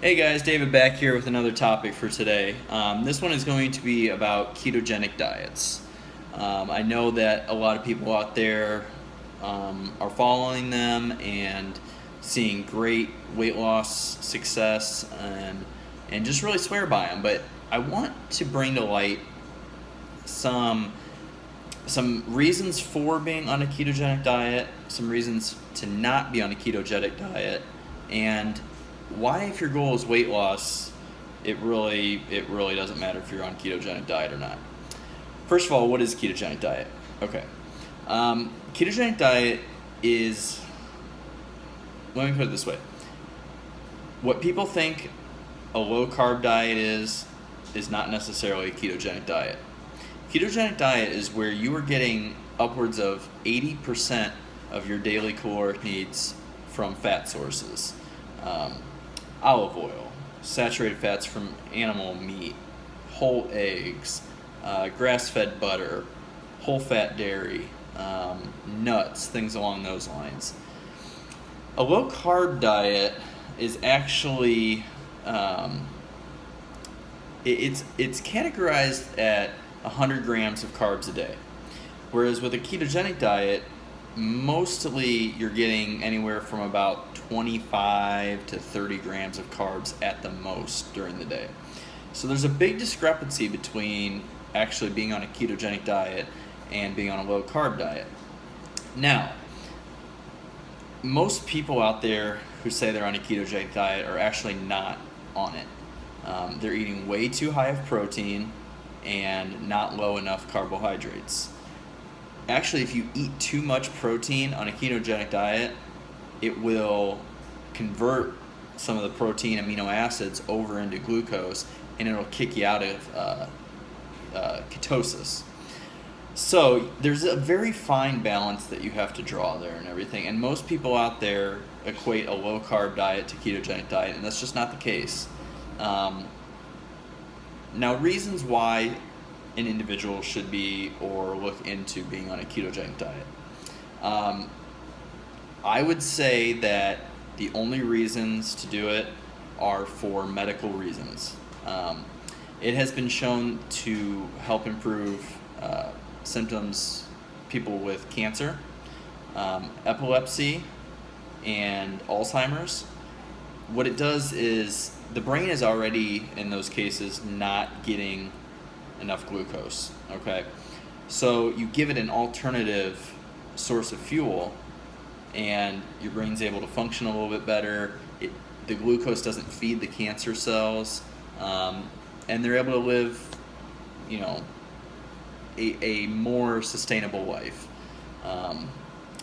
Hey guys, David back here with another topic for today. This one is going to be about ketogenic diets. I know that a lot of people out there are following them and seeing great weight loss success and just really swear by them. But I want to bring to light some reasons for being on a ketogenic diet, some reasons to not be on a ketogenic diet, and why, if your goal is weight loss, it really doesn't matter if you're on ketogenic diet or not. First of all, what is a ketogenic diet? Okay, ketogenic diet is, let me put it this way: what people think a low carb diet is not necessarily a ketogenic diet. Ketogenic diet is where you are getting upwards of 80% of your daily caloric needs from fat sources. Olive oil, saturated fats from animal meat, whole eggs, grass-fed butter, whole-fat dairy, nuts, things along those lines. A low-carb diet is actually it's categorized at 100 grams of carbs a day, whereas with a ketogenic diet, mostly you're getting anywhere from about 25 to 30 grams of carbs at the most during the day. So there's a big discrepancy between actually being on a ketogenic diet and being on a low carb diet. Now, most people out there who say they're on a ketogenic diet are actually not on it. They're eating way too high of protein and not low enough carbohydrates. Actually, if you eat too much protein on a ketogenic diet, it will convert some of the protein amino acids over into glucose, and it'll kick you out of ketosis. So there's a very fine balance that you have to draw there and everything, and most people out there equate a low carb diet to ketogenic diet, and that's just not the case. Now, reasons why an individual should be or look into being on a ketogenic diet. I would say that the only reasons to do it are for medical reasons. It has been shown to help improve symptoms, people with cancer, epilepsy, and Alzheimer's. What it does is the brain is already, in those cases, not getting enough glucose, okay? So you give it an alternative source of fuel, and your brain's able to function a little bit better. The glucose doesn't feed the cancer cells, and they're able to live, a more sustainable life.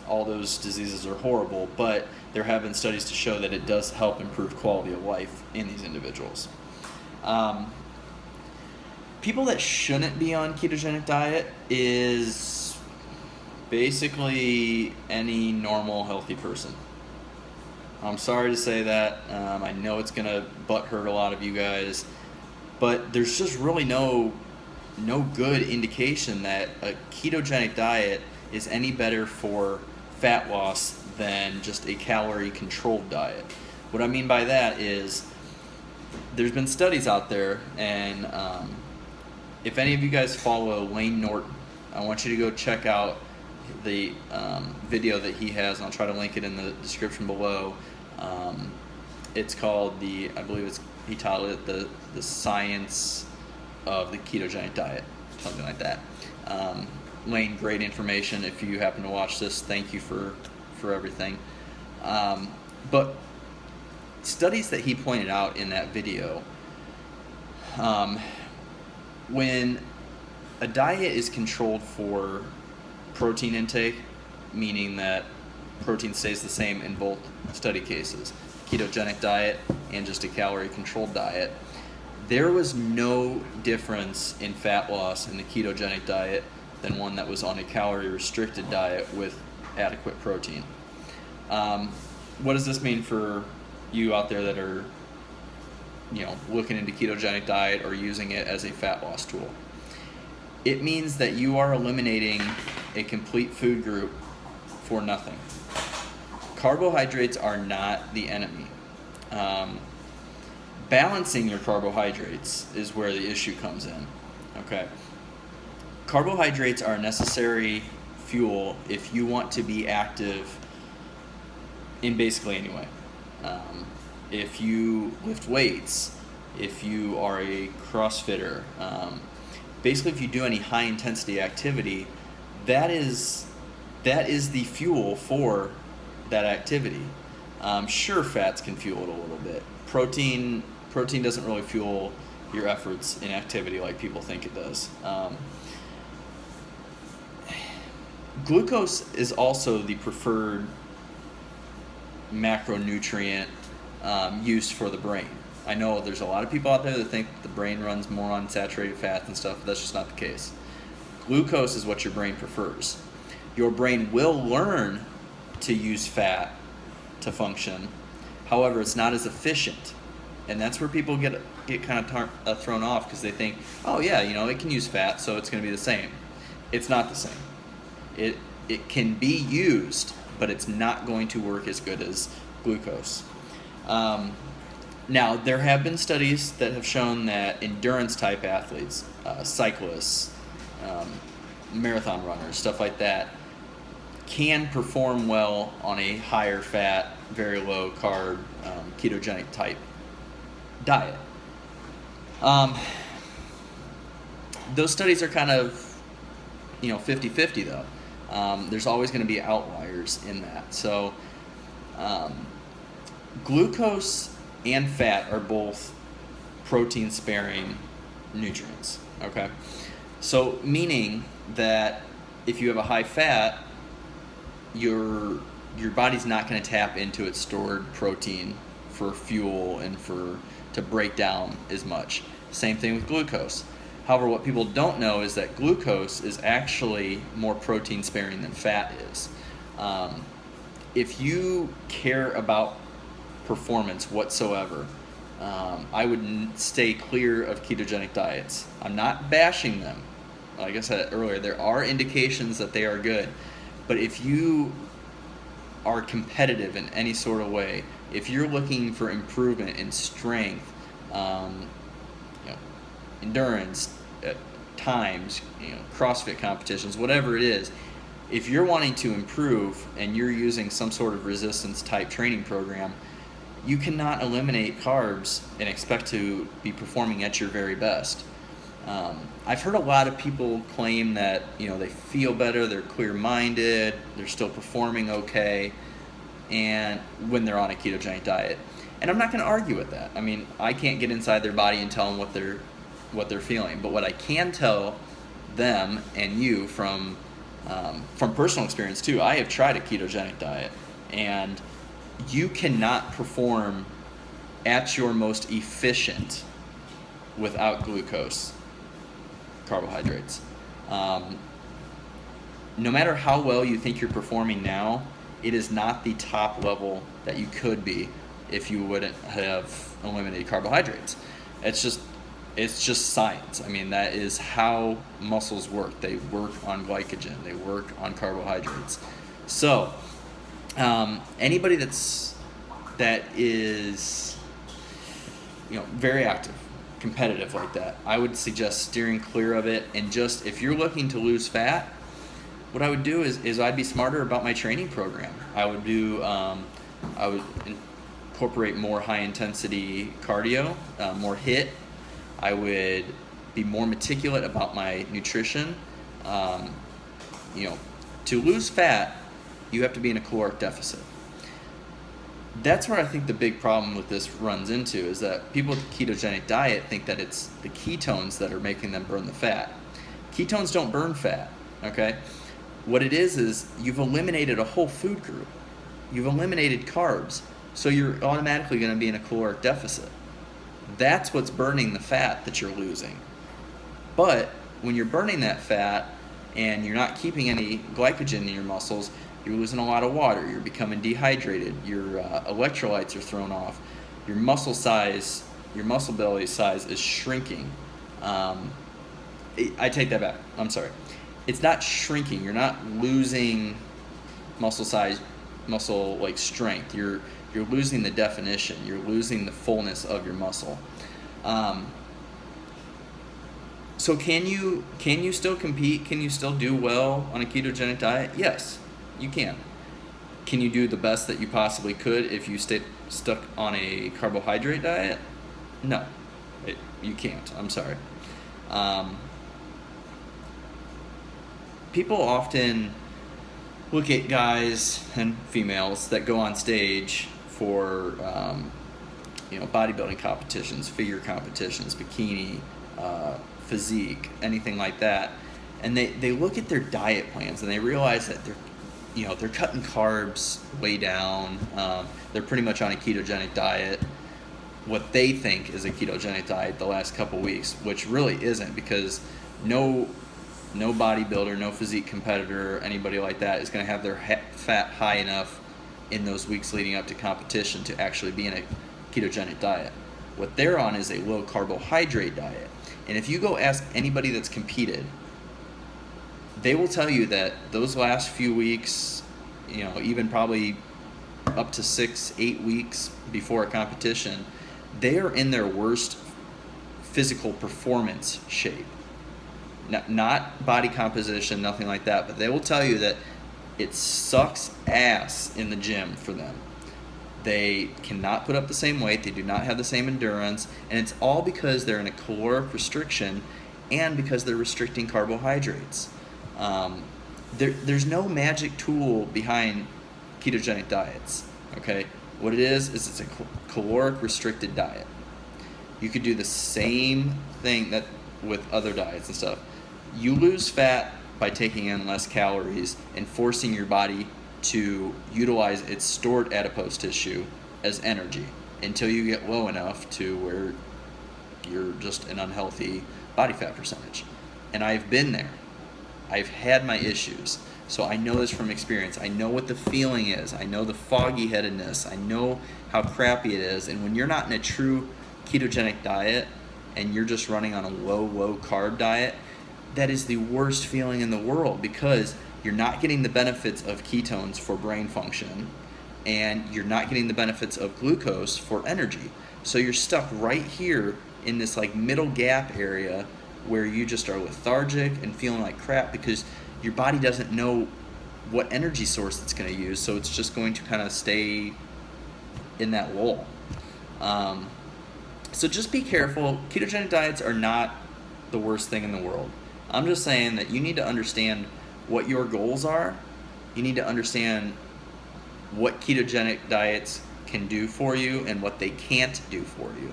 All those diseases are horrible, but there have been studies to show that it does help improve quality of life in these individuals. People that shouldn't be on ketogenic diet is basically any normal, healthy person. I'm sorry to say that. I know it's going to butt hurt a lot of you guys, but there's just really no good indication that a ketogenic diet is any better for fat loss than just a calorie-controlled diet. What I mean by that is there's been studies out there, and if any of you guys follow Layne Norton, I want you to go check out the video that he has, and I'll try to link it in the description below. It's called he titled it the Science of the Ketogenic Diet, something like that. Layne, great information. If you happen to watch this, thank you for everything. But studies that he pointed out in that video, when a diet is controlled for protein intake, meaning that protein stays the same in both study cases, ketogenic diet and just a calorie-controlled diet, there was no difference in fat loss in the ketogenic diet than one that was on a calorie-restricted diet with adequate protein. What does this mean for you out there that are looking into ketogenic diet or using it as a fat loss tool? It means that you are eliminating a complete food group for nothing. Carbohydrates are not the enemy. Balancing your carbohydrates is where the issue comes in. Okay. Carbohydrates are a necessary fuel if you want to be active in basically any way. If you lift weights, if you are a CrossFitter, basically if you do any high intensity activity, that is the fuel for that activity. Sure, fats can fuel it a little bit. Protein doesn't really fuel your efforts in activity like people think it does. Glucose is also the preferred macronutrient used for the brain. I know there's a lot of people out there that think the brain runs more on saturated fats and stuff, but that's just not the case. Glucose is what your brain prefers. Your brain will learn to use fat to function. However, it's not as efficient. And that's where people get kind of thrown off, because they think, oh yeah, it can use fat, so it's going to be the same. It's not the same. It can be used, but it's not going to work as good as glucose. Now, there have been studies that have shown that endurance type athletes, cyclists, marathon runners, stuff like that, can perform well on a higher fat, very low carb, ketogenic type diet. Those studies are kind of 50-50 though. There's always going to be outliers in that. So glucose and fat are both protein sparing nutrients. Okay, so meaning that if you have a high fat, your body's not going to tap into its stored protein for fuel and to break down as much. Same thing with glucose. However, what people don't know is that glucose is actually more protein sparing than fat is. If you care about performance whatsoever, I would stay clear of ketogenic diets. I'm not bashing them. Like I said earlier, there are indications that they are good. But if you are competitive in any sort of way, if you're looking for improvement in strength, endurance, times, CrossFit competitions, whatever it is, if you're wanting to improve and you're using some sort of resistance type training program, you cannot eliminate carbs and expect to be performing at your very best. I've heard a lot of people claim that they feel better, they're clear-minded, they're still performing okay, and when they're on a ketogenic diet. And I'm not going to argue with that. I mean, I can't get inside their body and tell them what they're feeling. But what I can tell them and you from personal experience too, I have tried a ketogenic diet, and you cannot perform at your most efficient without glucose, carbohydrates. No matter how well you think you're performing now, it is not the top level that you could be if you wouldn't have eliminated carbohydrates. It's just science. I mean, that is how muscles work. They work on glycogen. They work on carbohydrates. So, anybody that is very active, competitive like that, I would suggest steering clear of it. And just if you're looking to lose fat, what I would do is I'd be smarter about my training program. I would incorporate more high intensity cardio, more HIIT. I would be more meticulous about my nutrition. To lose fat, you have to be in a caloric deficit. That's where I think the big problem with this runs into, is that people with the ketogenic diet think that it's the ketones that are making them burn the fat. Ketones don't burn fat, okay? What it is you've eliminated a whole food group. You've eliminated carbs, so you're automatically going to be in a caloric deficit. That's what's burning the fat that you're losing. But when you're burning that fat and you're not keeping any glycogen in your muscles, you're losing a lot of water. You're becoming dehydrated. Your electrolytes are thrown off. Your muscle belly size is shrinking. I take that back. I'm sorry. It's not shrinking. You're not losing muscle size, muscle like strength. You're you're losing the definition, you're losing the fullness of your muscle. So can you still compete? Can you still do well on a ketogenic diet? Yes, you can. Can you do the best that you possibly could if you stayed stuck on a carbohydrate diet? No, you can't. I'm sorry. People often look at guys and females that go on stage for bodybuilding competitions, figure competitions, bikini, physique, anything like that, and they look at their diet plans and they realize that they're cutting carbs way down. They're pretty much on a ketogenic diet, what they think is a ketogenic diet the last couple weeks, which really isn't, because no bodybuilder, no physique competitor, anybody like that is going to have their fat high enough in those weeks leading up to competition to actually be in a ketogenic diet. What they're on is a low carbohydrate diet. And if you go ask anybody that's competed, they will tell you that those last few weeks, even probably up to 6-8 weeks before a competition, they are in their worst physical performance shape. Not body composition, nothing like that, but they will tell you that it sucks ass in the gym for them. They cannot put up the same weight, they do not have the same endurance, and it's all because they're in a caloric restriction and because they're restricting carbohydrates. There's no magic tool behind ketogenic diets, okay? What it is it's a caloric restricted diet. You could do the same thing that with other diets and stuff. You lose fat by taking in less calories and forcing your body to utilize its stored adipose tissue as energy until you get low enough to where you're just an unhealthy body fat percentage. And I've been there. I've had my issues. So I know this from experience. I know what the feeling is. I know the foggy headedness. I know how crappy it is. And when you're not in a true ketogenic diet and you're just running on a low carb diet, that is the worst feeling in the world, because you're not getting the benefits of ketones for brain function, and you're not getting the benefits of glucose for energy. So you're stuck right here in this like middle gap area where you just are lethargic and feeling like crap because your body doesn't know what energy source it's going to use, so it's just going to kind of stay in that lull. So just be careful. Ketogenic diets are not the worst thing in the world. I'm just saying that you need to understand what your goals are. You need to understand what ketogenic diets can do for you and what they can't do for you.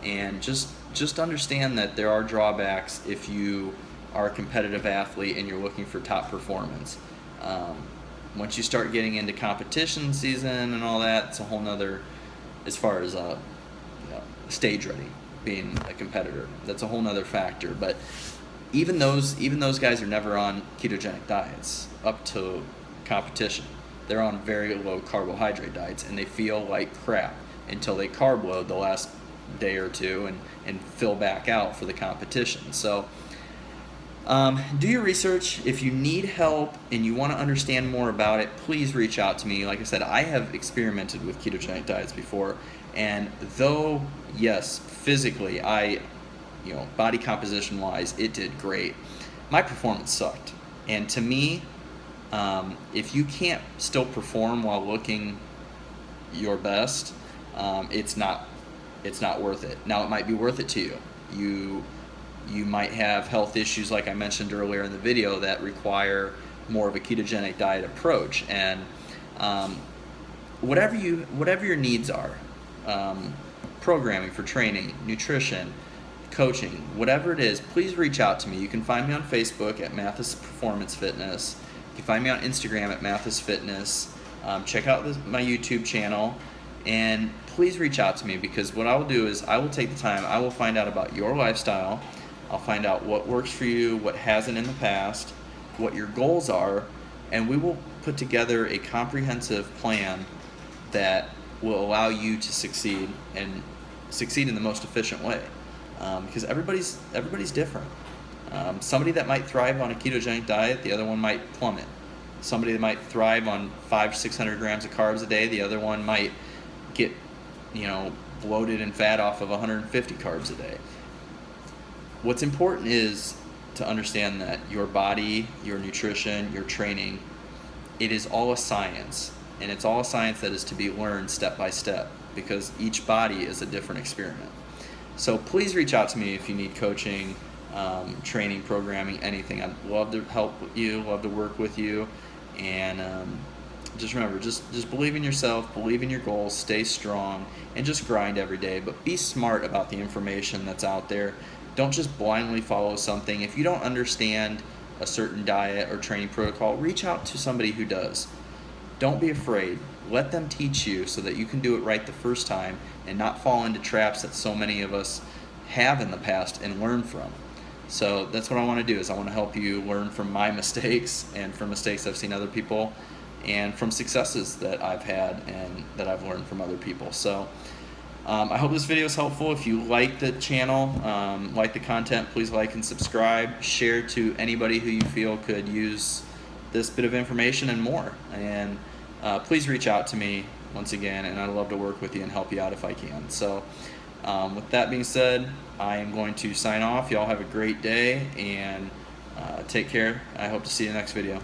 And just understand that there are drawbacks if you are a competitive athlete and you're looking for top performance. Once you start getting into competition season and all that, it's a whole nother, as far as stage ready, being a competitor, that's a whole nother factor. But even those guys are never on ketogenic diets up to competition. They're on very low carbohydrate diets and they feel like crap until they carb load the last day or two and fill back out for the competition. So do your research. If you need help and you want to understand more about it, please reach out to me. Like I said, I have experimented with ketogenic diets before, and though yes, physically body composition wise, it did great, my performance sucked. And to me, if you can't still perform while looking your best, it's not worth it. Now, it might be worth it to you. You might have health issues, like I mentioned earlier in the video, that require more of a ketogenic diet approach. And whatever your needs are, programming for training, nutrition, coaching, whatever it is, please reach out to me. You can find me on Facebook at Mathis Performance Fitness. You can find me on Instagram at Mathis Fitness. Check out my YouTube channel, and please reach out to me, because what I will do is I will take the time, I will find out about your lifestyle, I'll find out what works for you, what hasn't in the past, what your goals are, and we will put together a comprehensive plan that will allow you to succeed, and succeed in the most efficient way. Because everybody's different. Somebody that might thrive on a ketogenic diet, the other one might plummet. Somebody that might thrive on 500-600 grams of carbs a day, the other one might get, bloated and fat off of 150 carbs a day. What's important is to understand that your body, your nutrition, your training, it is all a science. And it's all a science that is to be learned step by step, because each body is a different experiment. So please reach out to me if you need coaching, training, programming, anything. I'd love to help you, love to work with you. And just remember, just believe in yourself, believe in your goals, stay strong, and just grind every day. But be smart about the information that's out there. Don't just blindly follow something. If you don't understand a certain diet or training protocol, reach out to somebody who does. Don't be afraid. Let them teach you so that you can do it right the first time and not fall into traps that so many of us have in the past and learn from. So that's what I want to do, is I want to help you learn from my mistakes and from mistakes I've seen other people and from successes that I've had and that I've learned from other people. So I hope this video is helpful. If you like the channel, like the content, please like and subscribe. Share to anybody who you feel could use this bit of information and more. And please reach out to me once again, and I'd love to work with you and help you out if I can. So with that being said, I am going to sign off. Y'all have a great day, and take care. I hope to see you in the next video.